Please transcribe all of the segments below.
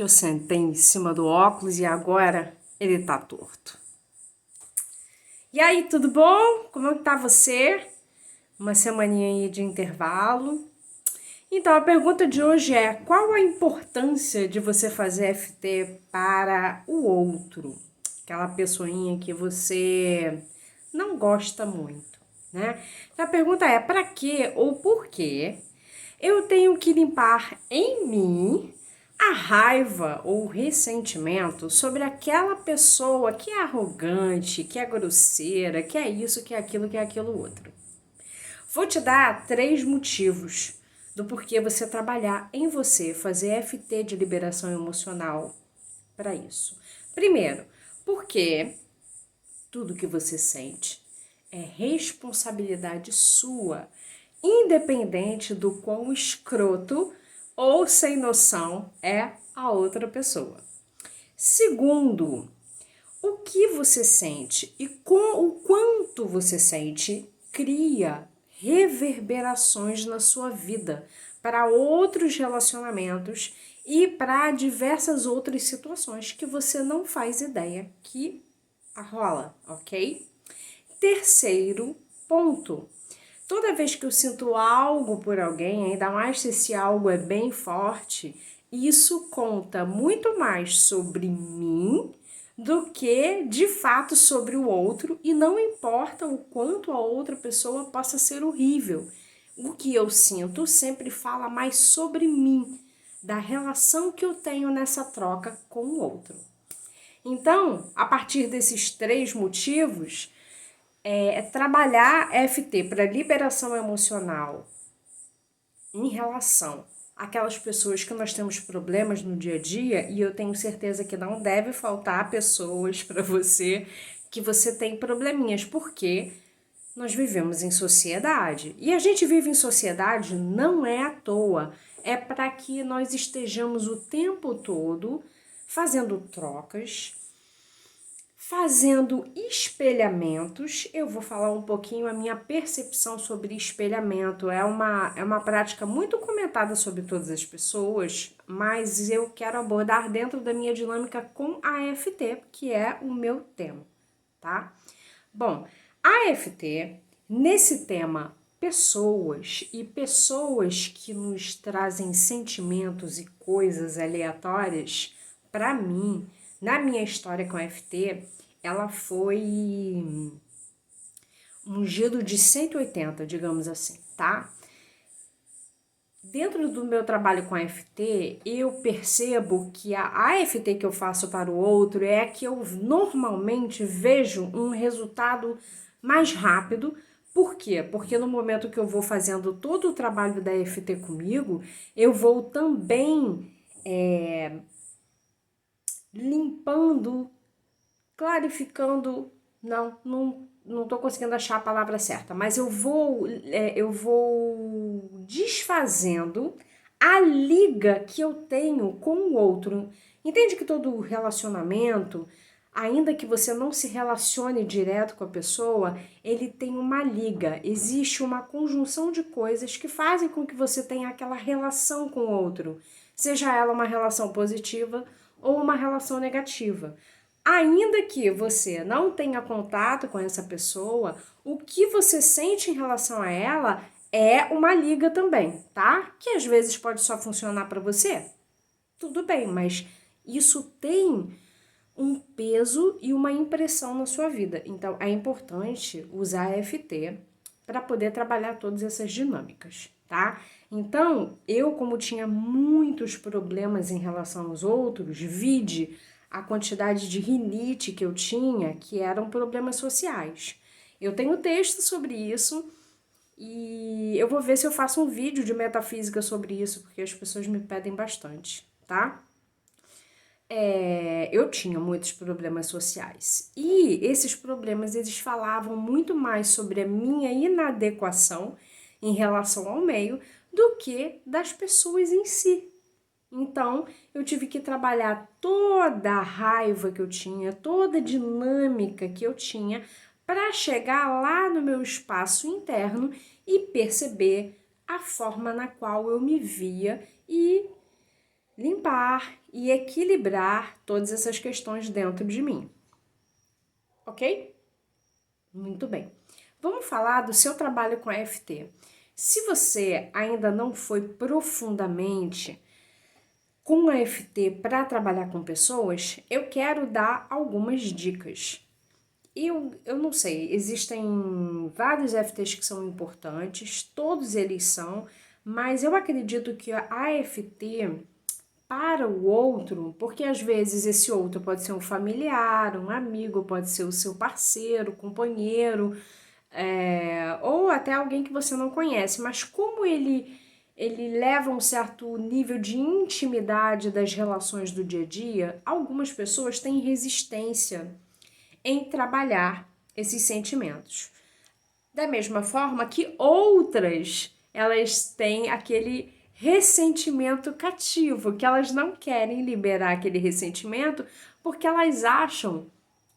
que eu sentei em cima do óculos e agora ele tá torto. E aí, tudo bom? Como é que tá você? Uma semaninha aí de intervalo. Então, a pergunta de hoje é: qual a importância de você fazer FT para o outro? Aquela pessoinha que você não gosta muito, né? Então, a pergunta é: para que ou por que eu tenho que limpar em mim a raiva ou ressentimento sobre aquela pessoa que é arrogante, que é grosseira, que é isso, que é aquilo outro? Vou te dar 3 motivos do porquê você trabalhar em você, fazer FT de liberação emocional para isso. Primeiro, porque tudo que você sente é responsabilidade sua, independente do quão escroto ou sem noção é a outra pessoa. Segundo, o que você sente e com o quanto você sente cria reverberações na sua vida para outros relacionamentos e para diversas outras situações que você não faz ideia que rola, ok? Terceiro ponto. Toda vez que eu sinto algo por alguém, ainda mais se esse algo é bem forte, isso conta muito mais sobre mim do que de fato sobre o outro, e não importa o quanto a outra pessoa possa ser horrível. O que eu sinto sempre fala mais sobre mim, da relação que eu tenho nessa troca com o outro. Então, a partir desses 3 motivos, trabalhar FT para liberação emocional em relação àquelas pessoas que nós temos problemas no dia a dia, e eu tenho certeza que não deve faltar pessoas para você que você tem probleminhas, porque nós vivemos em sociedade. E a gente vive em sociedade não é à toa, é para que nós estejamos o tempo todo fazendo trocas, fazendo espelhamentos. Eu vou falar um pouquinho a minha percepção sobre espelhamento. É uma prática muito comentada sobre todas as pessoas, mas eu quero abordar dentro da minha dinâmica com a AFT, que é o meu tema, tá? Bom, a AFT, nesse tema pessoas e pessoas que nos trazem sentimentos e coisas aleatórias, para mim, na minha história com a FT, ela foi um giro de 180, digamos assim, tá? Dentro do meu trabalho com a AFT, eu percebo que a AFT que eu faço para o outro é a que eu normalmente vejo um resultado mais rápido. Por quê? Porque no momento que eu vou fazendo todo o trabalho da AFT comigo, eu vou também limpando, clarificando, não tô conseguindo achar a palavra certa, mas eu vou desfazendo a liga que eu tenho com o outro. Entende que todo relacionamento, ainda que você não se relacione direto com a pessoa, ele tem uma liga, existe uma conjunção de coisas que fazem com que você tenha aquela relação com o outro, seja ela uma relação positiva ou uma relação negativa. Ainda que você não tenha contato com essa pessoa, o que você sente em relação a ela é uma liga também, tá? Que às vezes pode só funcionar para você. Tudo bem, mas isso tem um peso e uma impressão na sua vida. Então, é importante usar a FT para poder trabalhar todas essas dinâmicas, tá? Então, eu, como tinha muitos problemas em relação aos outros, vide a quantidade de rinite que eu tinha, que eram problemas sociais. Eu tenho texto sobre isso e eu vou ver se eu faço um vídeo de metafísica sobre isso, porque as pessoas me pedem bastante, tá? Eu tinha muitos problemas sociais. E esses problemas, eles falavam muito mais sobre a minha inadequação em relação ao meio do que das pessoas em si. Então, eu tive que trabalhar toda a raiva que eu tinha, toda a dinâmica que eu tinha para chegar lá no meu espaço interno e perceber a forma na qual eu me via e limpar e equilibrar todas essas questões dentro de mim. Ok? Muito bem. Vamos falar do seu trabalho com a EFT. Se você ainda não foi profundamente com a EFT para trabalhar com pessoas, eu quero dar algumas dicas. Eu não sei, existem vários EFTs que são importantes, todos eles são, mas eu acredito que a EFT para o outro, porque às vezes esse outro pode ser um familiar, um amigo, pode ser o seu parceiro, companheiro, ou até alguém que você não conhece, mas como ele leva um certo nível de intimidade das relações do dia a dia, algumas pessoas têm resistência em trabalhar esses sentimentos. Da mesma forma que outras, elas têm aquele ressentimento cativo, que elas não querem liberar aquele ressentimento porque elas acham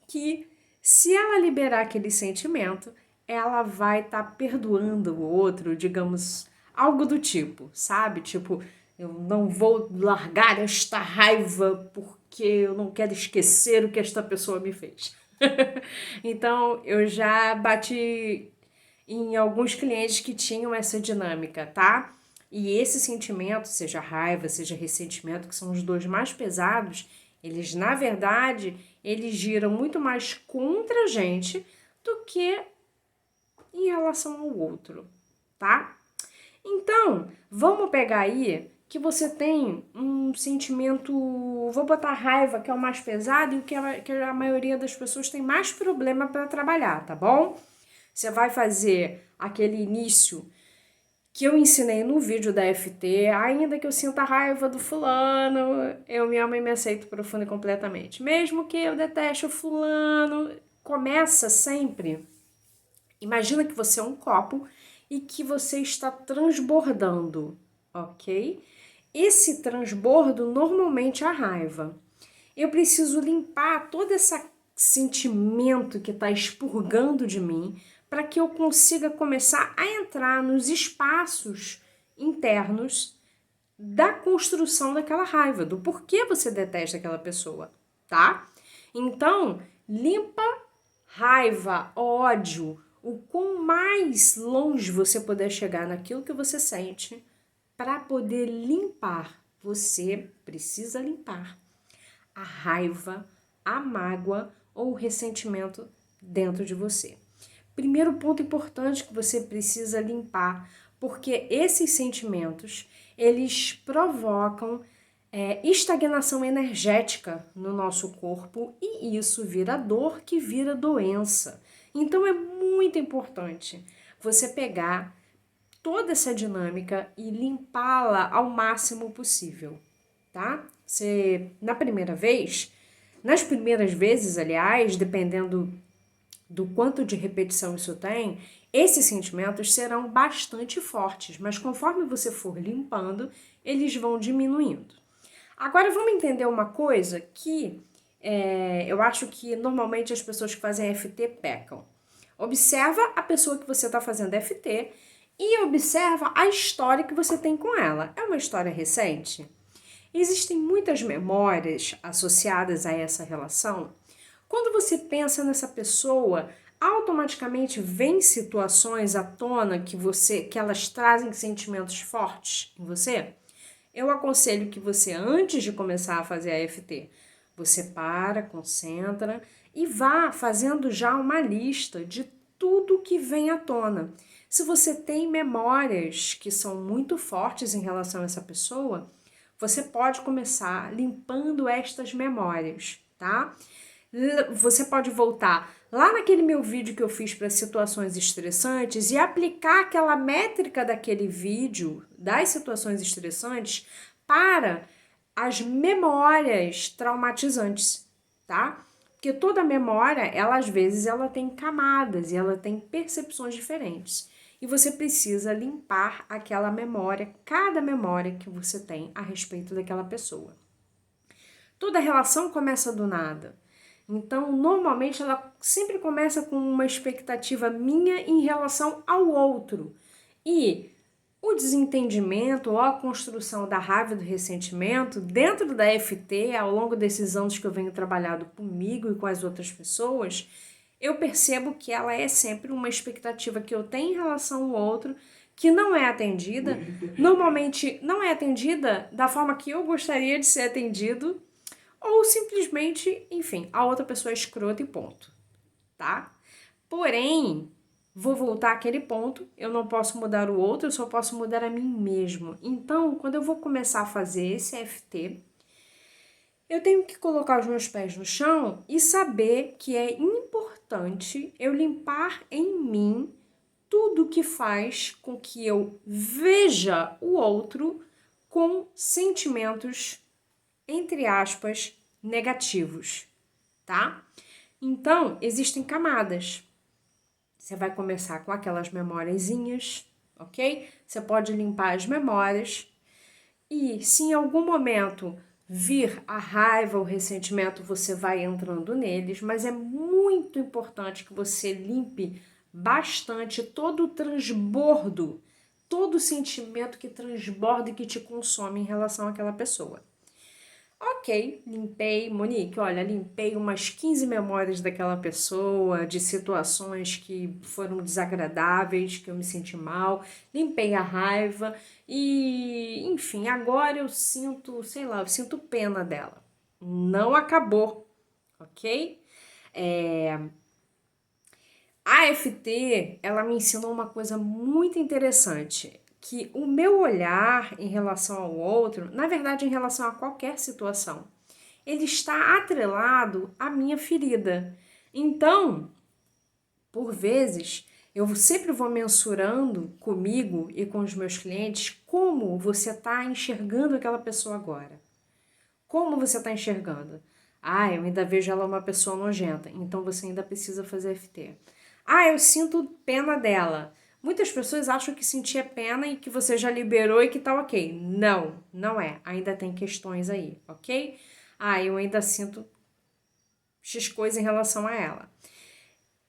que se ela liberar aquele sentimento, ela vai estar perdoando o outro, digamos, algo do tipo, sabe? Tipo, eu não vou largar esta raiva porque eu não quero esquecer o que esta pessoa me fez. Então, eu já bati em alguns clientes que tinham essa dinâmica, tá? E esse sentimento, seja raiva, seja ressentimento, que são os dois mais pesados, eles, na verdade, eles giram muito mais contra a gente do que em relação ao outro, tá? Então, vamos pegar aí que você tem um sentimento, vou botar raiva, que é o mais pesado e que a maioria das pessoas tem mais problema para trabalhar, tá bom? Você vai fazer aquele início que eu ensinei no vídeo da FT, ainda que eu sinta raiva do fulano, eu me amo e me aceito profunda e completamente. Mesmo que eu deteste o fulano, começa sempre. Imagina que você é um copo e que você está transbordando, ok? Esse transbordo normalmente é a raiva. Eu preciso limpar todo esse sentimento que está expurgando de mim para que eu consiga começar a entrar nos espaços internos da construção daquela raiva, do porquê você detesta aquela pessoa, tá? Então, limpa raiva, ódio, o quão mais longe você puder chegar naquilo que você sente para poder limpar. Você precisa limpar a raiva, a mágoa ou o ressentimento dentro de você. Primeiro ponto importante que você precisa limpar, porque esses sentimentos, eles provocam estagnação energética no nosso corpo e isso vira dor que vira doença. Então é muito importante você pegar toda essa dinâmica e limpá-la ao máximo possível, tá? Nas primeiras vezes, aliás, dependendo do quanto de repetição isso tem, esses sentimentos serão bastante fortes, mas conforme você for limpando, eles vão diminuindo. Agora vamos entender uma coisa que eu acho que normalmente as pessoas que fazem FT pecam. Observa a pessoa que você está fazendo FT e observa a história que você tem com ela. É uma história recente? Existem muitas memórias associadas a essa relação. Quando você pensa nessa pessoa, automaticamente vem situações à tona que elas trazem sentimentos fortes em você? Eu aconselho que você, antes de começar a fazer a EFT, você para, concentra e vá fazendo já uma lista de tudo que vem à tona. Se você tem memórias que são muito fortes em relação a essa pessoa, você pode começar limpando estas memórias, tá? Você pode voltar lá naquele meu vídeo que eu fiz para situações estressantes e aplicar aquela métrica daquele vídeo das situações estressantes para as memórias traumatizantes, tá? Porque toda memória, ela às vezes ela tem camadas e ela tem percepções diferentes. E você precisa limpar aquela memória, cada memória que você tem a respeito daquela pessoa. Toda relação começa do nada. Então, normalmente, ela sempre começa com uma expectativa minha em relação ao outro. E o o desentendimento ou a construção da raiva e do ressentimento dentro da EFT, ao longo desses anos que eu venho trabalhando comigo e com as outras pessoas, eu percebo que ela é sempre uma expectativa que eu tenho em relação ao outro, que não é atendida. Normalmente não é atendida da forma que eu gostaria de ser atendido, ou simplesmente, enfim, a outra pessoa é escrota e ponto, tá? Porém, vou voltar àquele ponto, eu não posso mudar o outro, eu só posso mudar a mim mesmo. Então, quando eu vou começar a fazer esse EFT, eu tenho que colocar os meus pés no chão e saber que é importante eu limpar em mim tudo que faz com que eu veja o outro com sentimentos, entre aspas, negativos, tá? Então, existem camadas. Você vai começar com aquelas memóriazinhas, ok? Você pode limpar as memórias e se em algum momento vir a raiva, o ressentimento, você vai entrando neles, mas é muito importante que você limpe bastante todo o transbordo, todo o sentimento que transborda e que te consome em relação àquela pessoa. Ok, limpei, Monique, olha, limpei umas 15 memórias daquela pessoa, de situações que foram desagradáveis, que eu me senti mal, limpei a raiva e, enfim, agora eu sinto, sei lá, eu sinto pena dela. Não acabou, ok? A AFT, ela me ensinou uma coisa muito interessante, que o meu olhar em relação ao outro, na verdade em relação a qualquer situação, ele está atrelado à minha ferida. Então, por vezes, eu sempre vou mensurando comigo e com os meus clientes como você está enxergando aquela pessoa agora. Como você está enxergando? Ah, eu ainda vejo ela uma pessoa nojenta, então você ainda precisa fazer FT. Ah, eu sinto pena dela. Muitas pessoas acham que sentir é pena e que você já liberou e que tá ok. Não, não é. Ainda tem questões aí, ok? Ah, eu ainda sinto X coisa em relação a ela.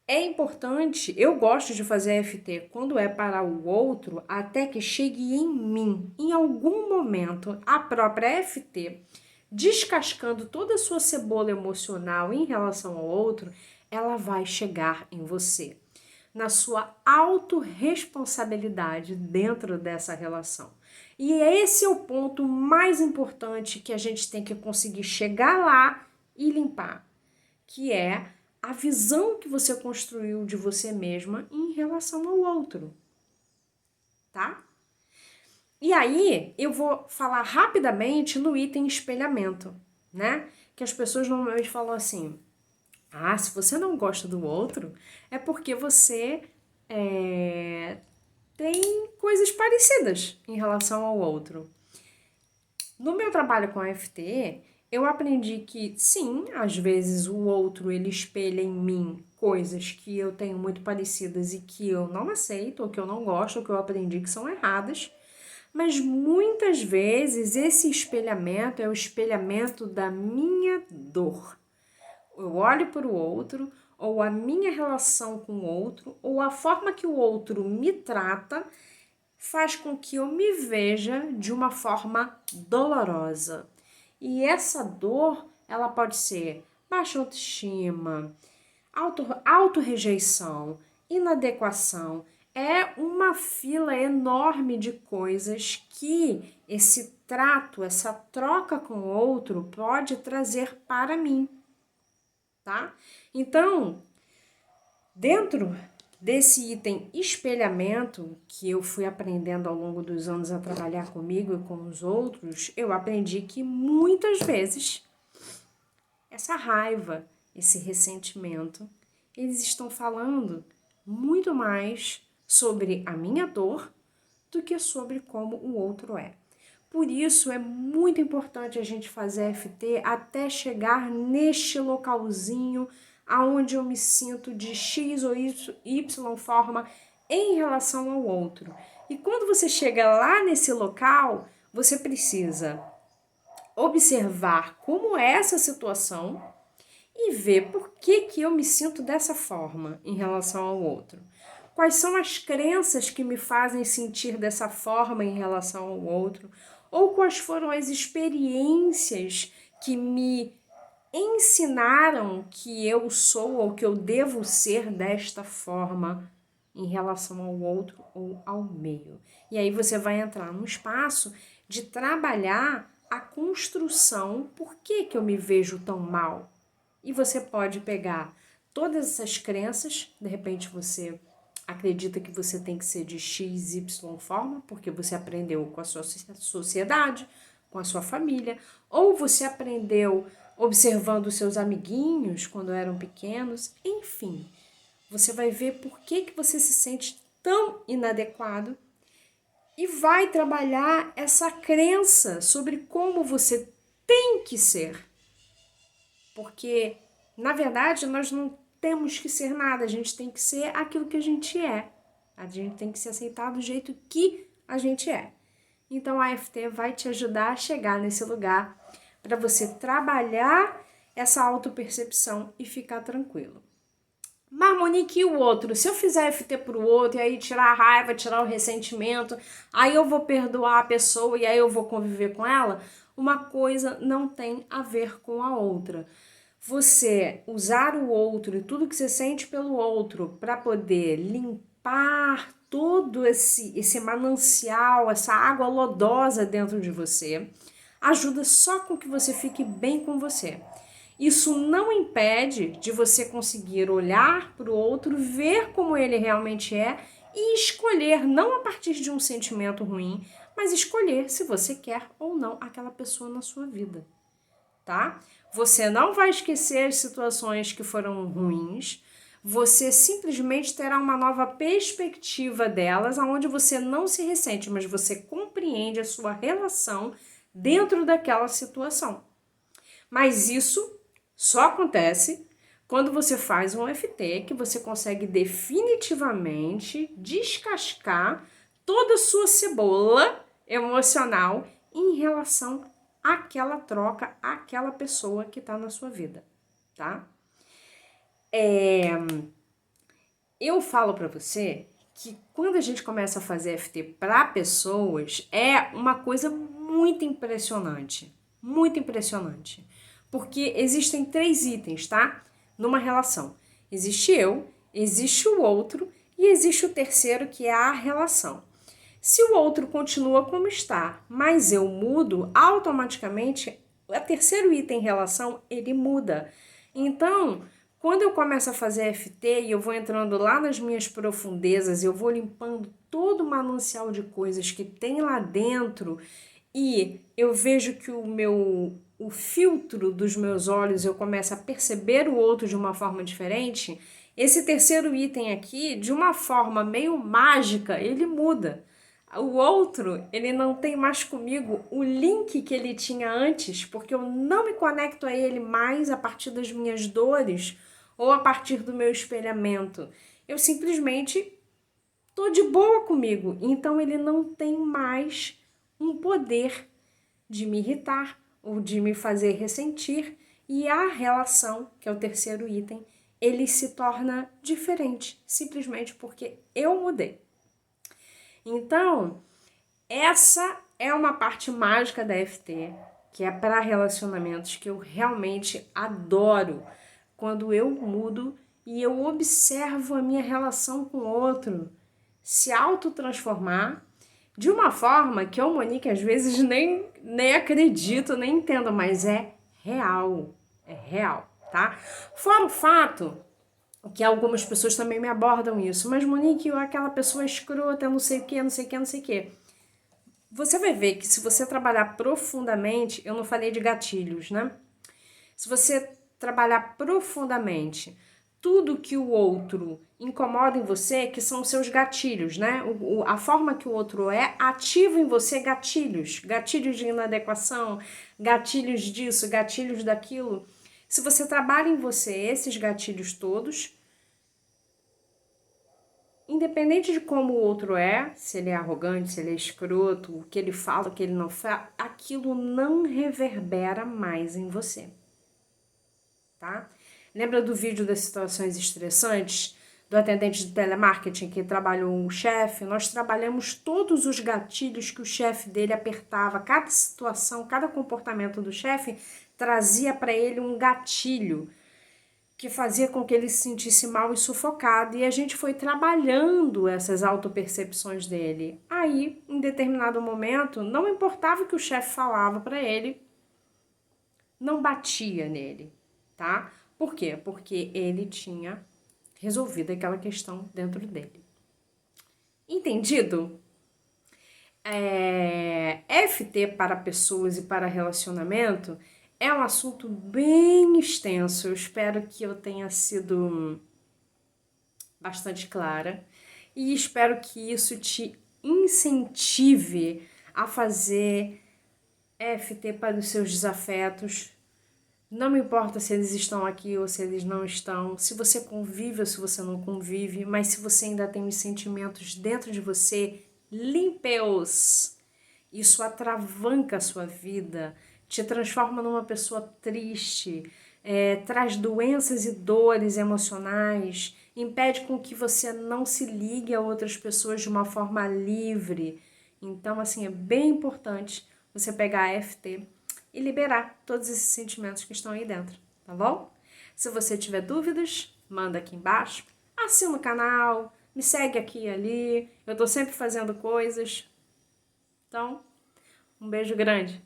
É importante, eu gosto de fazer FT quando é para o outro, até que chegue em mim. Em algum momento, a própria FT, descascando toda a sua cebola emocional em relação ao outro, ela vai chegar em você, na sua autorresponsabilidade dentro dessa relação. E esse é o ponto mais importante que a gente tem que conseguir chegar lá e limpar, que é a visão que você construiu de você mesma em relação ao outro, tá? E aí, eu vou falar rapidamente no item espelhamento, né? Que as pessoas normalmente falam assim, ah, se você não gosta do outro, é porque você tem coisas parecidas em relação ao outro. No meu trabalho com a FT, eu aprendi que sim, às vezes o outro ele espelha em mim coisas que eu tenho muito parecidas e que eu não aceito, ou que eu não gosto, ou que eu aprendi que são erradas. Mas muitas vezes esse espelhamento é o espelhamento da minha dor. Eu olho para o outro, ou a minha relação com o outro, ou a forma que o outro me trata, faz com que eu me veja de uma forma dolorosa. E essa dor, ela pode ser baixa autoestima, autorrejeição, inadequação. É uma fila enorme de coisas que esse trato, essa troca com o outro pode trazer para mim, tá? Então, dentro desse item espelhamento que eu fui aprendendo ao longo dos anos a trabalhar comigo e com os outros, eu aprendi que muitas vezes essa raiva, esse ressentimento, eles estão falando muito mais sobre a minha dor do que sobre como o outro é. Por isso é muito importante a gente fazer FT até chegar neste localzinho aonde eu me sinto de X ou Y forma em relação ao outro. E quando você chega lá nesse local, você precisa observar como é essa situação e ver por que eu me sinto dessa forma em relação ao outro. Quais são as crenças que me fazem sentir dessa forma em relação ao outro? Ou quais foram as experiências que me ensinaram que eu sou ou que eu devo ser desta forma em relação ao outro ou ao meio? E aí você vai entrar num espaço de trabalhar a construção. Por que que eu me vejo tão mal? E você pode pegar todas essas crenças, de repente você acredita que você tem que ser de X, Y forma, porque você aprendeu com a sua sociedade, com a sua família, ou você aprendeu observando os seus amiguinhos quando eram pequenos, enfim. Você vai ver por que que você se sente tão inadequado e vai trabalhar essa crença sobre como você tem que ser. Porque, na verdade, nós não temos que ser nada, a gente tem que ser aquilo que a gente é. A gente tem que se aceitar do jeito que a gente é. Então a AFT vai te ajudar a chegar nesse lugar para você trabalhar essa autopercepção e ficar tranquilo. Mas, Monique, e o outro? Se eu fizer FT pro outro, e aí tirar a raiva, tirar o ressentimento, aí eu vou perdoar a pessoa e aí eu vou conviver com ela? Uma coisa não tem a ver com a outra. Você usar o outro e tudo que você sente pelo outro para poder limpar todo esse manancial, essa água lodosa dentro de você, ajuda só com que você fique bem com você. Isso não impede de você conseguir olhar para o outro, ver como ele realmente é e escolher, não a partir de um sentimento ruim, mas escolher se você quer ou não aquela pessoa na sua vida, tá? Você não vai esquecer as situações que foram ruins, você simplesmente terá uma nova perspectiva delas, onde você não se ressente, mas você compreende a sua relação dentro daquela situação. Mas isso só acontece quando você faz um FT, que você consegue definitivamente descascar toda a sua cebola emocional em relação àquela troca, àquela pessoa que está na sua vida, tá? Eu falo para você que quando a gente começa a fazer FT para pessoas, é uma coisa muito impressionante, muito impressionante. Porque existem 3 itens, tá? Numa relação. Existe eu, existe o outro e existe o terceiro, que é a relação. Se o outro continua como está, mas eu mudo, automaticamente o terceiro item relação, ele muda. Então, quando eu começo a fazer FT e eu vou entrando lá nas minhas profundezas, eu vou limpando todo o manancial de coisas que tem lá dentro e eu vejo que o filtro dos meus olhos, eu começo a perceber o outro de uma forma diferente, esse terceiro item aqui, de uma forma meio mágica, ele muda. O outro, ele não tem mais comigo o link que ele tinha antes, porque eu não me conecto a ele mais a partir das minhas dores ou a partir do meu espelhamento. Eu simplesmente tô de boa comigo, então ele não tem mais um poder de me irritar ou de me fazer ressentir, e a relação, que é o terceiro item, ele se torna diferente, simplesmente porque eu mudei. Então, essa é uma parte mágica da FT, que é para relacionamentos, que eu realmente adoro. Quando eu mudo e eu observo a minha relação com o outro se autotransformar de uma forma que eu, Monique, às vezes nem acredito, nem entendo, mas é real, tá? Fora o fato que algumas pessoas também me abordam isso, mas Monique, aquela pessoa escrota, não sei o que, não sei o que, não sei o que. Você vai ver que se você trabalhar profundamente, eu não falei de gatilhos, né? Se você trabalhar profundamente tudo que o outro incomoda em você, que são os seus gatilhos, né? A forma que o outro é, ativa em você gatilhos. Gatilhos de inadequação, gatilhos disso, gatilhos daquilo. Se você trabalha em você esses gatilhos todos, independente de como o outro é, se ele é arrogante, se ele é escroto, o que ele fala, o que ele não fala, aquilo não reverbera mais em você, tá? Lembra do vídeo das situações estressantes? do atendente de telemarketing que trabalhou o chefe, nós trabalhamos todos os gatilhos que o chefe dele apertava. Cada situação, cada comportamento do chefe trazia para ele um gatilho que fazia com que ele se sentisse mal e sufocado. E a gente foi trabalhando essas autopercepções dele. Aí, em determinado momento, não importava o que o chefe falava para ele, não batia nele, tá? Por quê? Porque ele tinha resolvido aquela questão dentro dele. Entendido? FT para pessoas e para relacionamento é um assunto bem extenso. Eu espero que eu tenha sido bastante clara e espero que isso te incentive a fazer FT para os seus desafetos. Não me importa se eles estão aqui ou se eles não estão, se você convive ou se você não convive, mas se você ainda tem os sentimentos dentro de você, limpe-os. Isso atravanca a sua vida, te transforma numa pessoa triste, traz doenças e dores emocionais, impede com que você não se ligue a outras pessoas de uma forma livre. Então, assim, é bem importante você pegar a FT e liberar todos esses sentimentos que estão aí dentro, tá bom? Se você tiver dúvidas, manda aqui embaixo, assina o canal, me segue aqui e ali, eu tô sempre fazendo coisas. Então, um beijo grande.